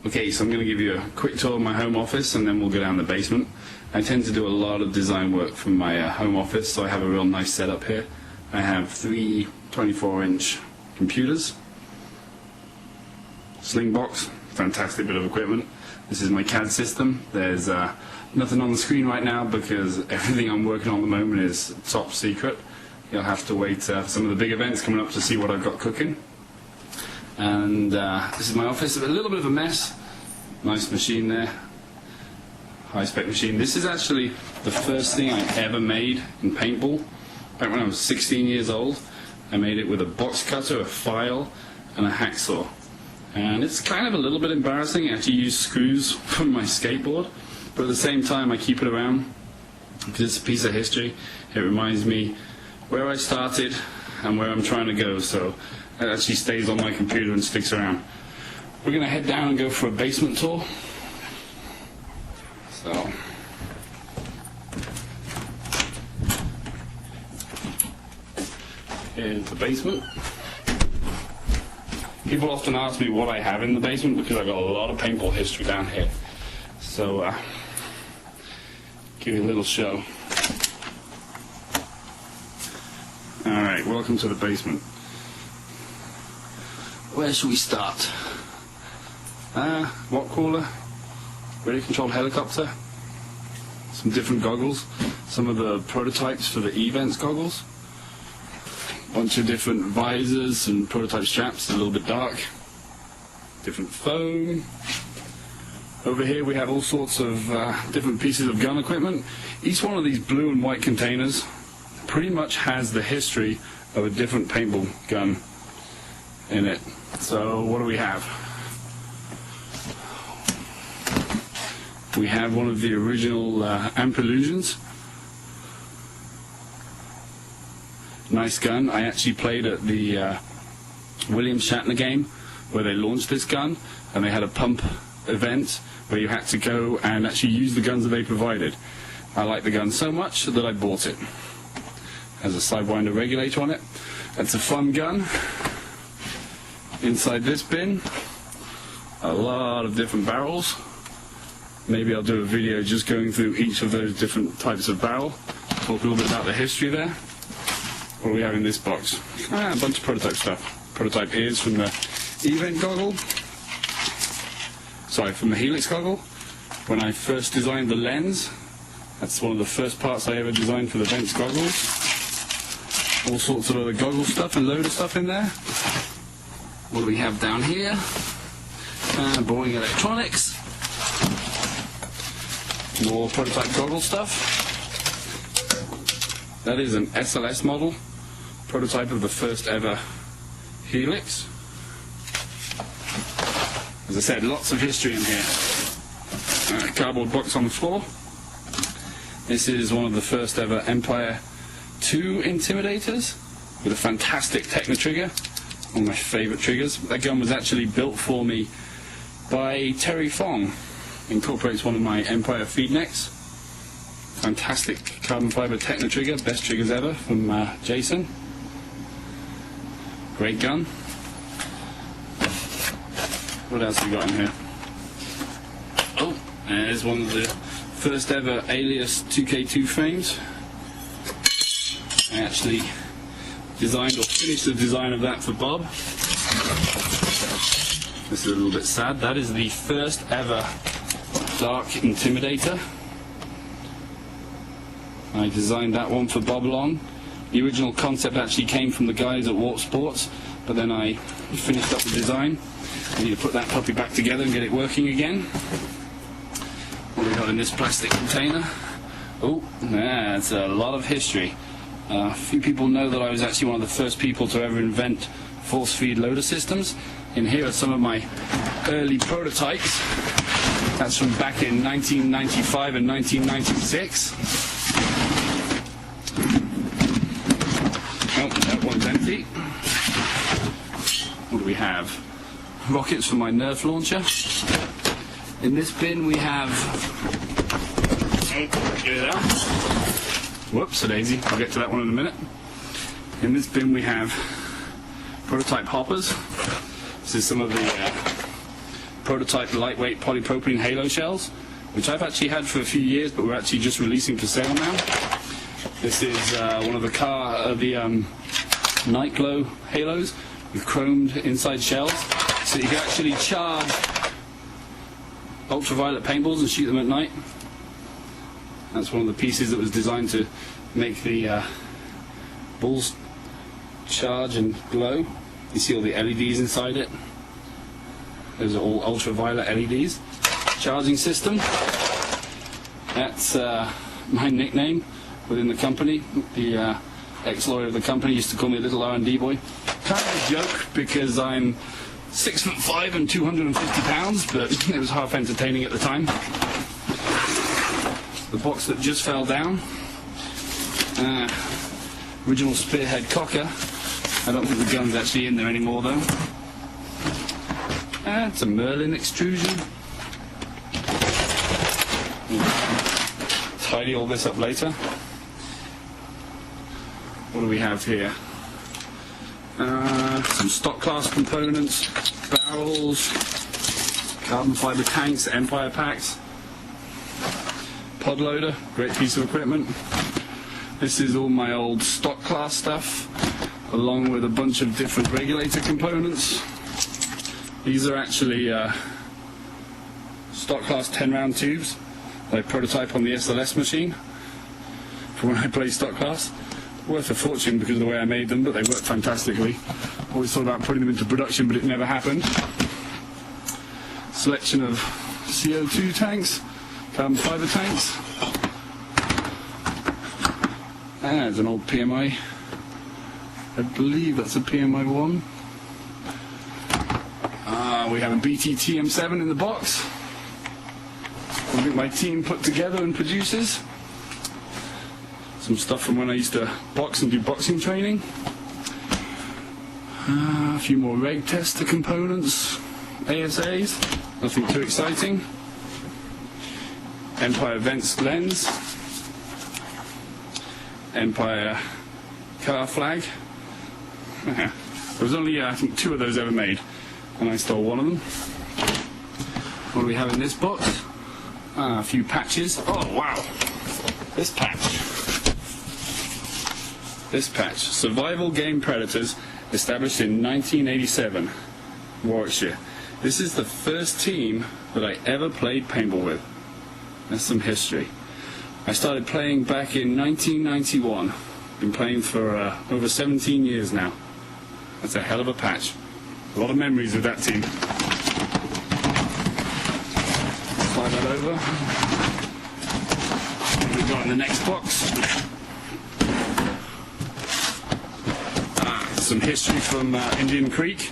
Okay, so I'm going to give you a quick tour of my home office and then we'll go down the basement. I tend to do a lot of design work from my home office, so I have a real nice setup here. I have 3 24-inch computers, Slingbox, fantastic bit of equipment. This is my CAD system. There's nothing on the screen right now because everything I'm working on at the moment is top secret. You'll have to wait for some of the big events coming up to see what I've got cooking. And this is my office, a little bit of a mess. Nice machine there, high-spec machine. This is actually the first thing I ever made in Paintball. Back when I was 16 years old, I made it with a box cutter, a file, and a hacksaw. And it's kind of a little bit embarrassing. I actually use screws from my skateboard, but at the same time I keep it around because it's a piece of history. It reminds me where I started and where I'm trying to go, so it actually stays on my computer and sticks around. We're going to head down and go for a basement tour. So, here's the basement. People often ask me what I have in the basement because I've got a lot of paintball history down here. So, give you a little show. Alright, welcome to the basement. Where should we start? Watt cooler, radio controlled helicopter, some different goggles, some of the prototypes for the events goggles, bunch of different visors and prototype straps, a little bit dark, different foam. Over here we have all sorts of different pieces of gun equipment. Each one of these blue and white containers pretty much has the history of a different paintball gun in it. So what do we have? We have one of the original Amp Illusions. Nice gun. I actually played at the William Shatner game where they launched this gun, and they had a pump event where you had to go and actually use the guns that they provided. I like the gun so much that I bought it. Has a sidewinder regulator on it. It's a fun gun. Inside this bin, a lot of different barrels. Maybe I'll do a video just going through each of those different types of barrel. Talk a little bit about the history there. What do we have in this box? A bunch of prototype stuff. Prototype ears from the event goggle. Sorry, from the Helix goggle. When I first designed the lens, that's one of the first parts I ever designed for the Vents goggles. All sorts of other goggle stuff and load of stuff in there. What do we have down here? Boring electronics. More prototype goggle stuff. That is an SLS model, prototype of the first ever Helix. As I said, lots of history in here. Cardboard box on the floor. This is one of the first ever Empire 2 Intimidators with a fantastic Techno trigger, one of my favourite triggers. That gun was actually built for me by Terry Fong. Incorporates one of my Empire feed necks. Fantastic carbon fiber Techno trigger, best triggers ever from Jason. Great gun. What else have we got in here? Oh, there's one of the first ever Alias 2K2 frames. I actually designed or finished the design of that for Bob. This is a little bit sad. That is the first ever Dark Intimidator. I designed that one for Bob Long. The original concept actually came from the guys at Warp Sports, but then I finished up the design. I need to put that puppy back together and get it working again. What do we got in this plastic container? Oh, that's a lot of history. A few people know that I was actually one of the first people to ever invent force feed loader systems. And here are some of my early prototypes. That's from back in 1995 and 1996. Oh, that one's empty. What do we have? Rockets for my Nerf launcher. In this bin we have... Whoops, a daisy. I'll get to that one in a minute. In this bin we have prototype hoppers. This is some of the prototype lightweight polypropylene halo shells, which I've actually had for a few years, but we're actually just releasing for sale now. This is one of the night glow halos with chromed inside shells, so you can actually charge ultraviolet paintballs and shoot them at night. That's one of the pieces that was designed to make the balls charge and glow. You see all the LEDs inside it. Those are all ultraviolet LEDs. Charging system. That's my nickname within the company. The ex-lawyer of the company used to call me a little R&D boy. Kind of a joke because I'm 6'5" and 250 pounds, but it was half entertaining at the time. The box that just fell down. Original Spearhead Cocker. I don't think the gun's actually in there anymore though. It's a Merlin extrusion. Tidy all this up later. What do we have here? Some stock class components, barrels, carbon fiber tanks, Empire packs, pod loader, great piece of equipment. This is all my old stock class stuff, along with a bunch of different regulator components. These are actually stock class 10 round tubes that I prototype on the SLS machine for when I play stock class. Worth a fortune because of the way I made them, but they work fantastically. Always thought about putting them into production, but it never happened. Selection of CO2 tanks, carbon fiber tanks. And there's an old PMI. I believe that's a PMI 1. We have a BT TM7 in the box. I think my team put together and produces. Some stuff from when I used to box and do boxing training. A few more reg tester components, ASAs, nothing too exciting. Empire Vents lens. Empire car flag. There was only, I think, 2 of those ever made, and I stole one of them. What do we have in this box? A few patches. Oh, wow. This patch. Survival Game Predators, established in 1987, Warwickshire. This is the first team that I ever played paintball with. That's some history. I started playing back in 1991. Been playing for over 17 years now. That's a hell of a patch. A lot of memories with that team. Slide that over. What have we got in the next box? Some history from Indian Creek.